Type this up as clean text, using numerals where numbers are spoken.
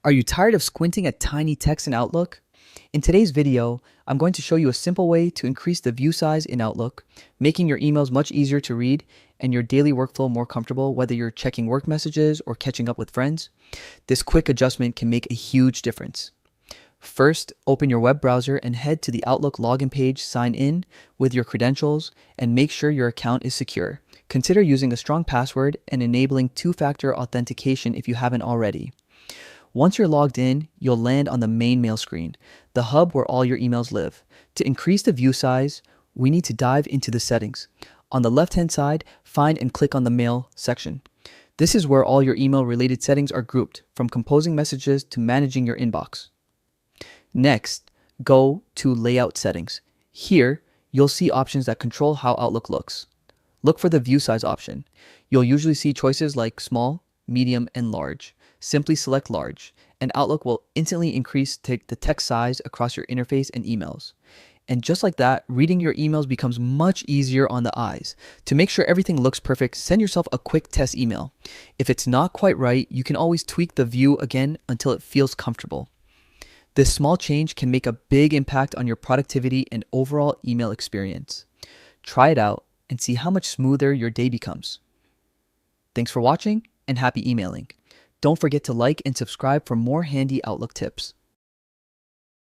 Are you tired of squinting at tiny text in Outlook? In today's video, I'm going to show you a simple way to increase the view size in Outlook, making your emails much easier to read and your daily workflow more comfortable, whether you're checking work messages or catching up with friends. This quick adjustment can make a huge difference. First, open your web browser and head to the Outlook login page, sign in with your credentials, and make sure your account is secure. Consider using a strong password and enabling two-factor authentication if you haven't already. Once you're logged in, you'll land on the main mail screen, the hub where all your emails live. To increase the view size, we need to dive into the settings. On the left-hand side, find and click on the Mail section. This is where all your email-related settings are grouped, from composing messages to managing your inbox. Next, go to Layout Settings. Here, you'll see options that control how Outlook looks. Look for the view size option. You'll usually see choices like small, medium, and large. Simply select large, and Outlook will instantly increase the text size across your interface and emails. And just like that, reading your emails becomes much easier on the eyes. To make sure everything looks perfect, send yourself a quick test email. If it's not quite right, you can always tweak the view again until it feels comfortable. This small change can make a big impact on your productivity and overall email experience. Try it out and see how much smoother your day becomes. Thanks for watching and happy emailing. Don't forget to like and subscribe for more handy Outlook tips.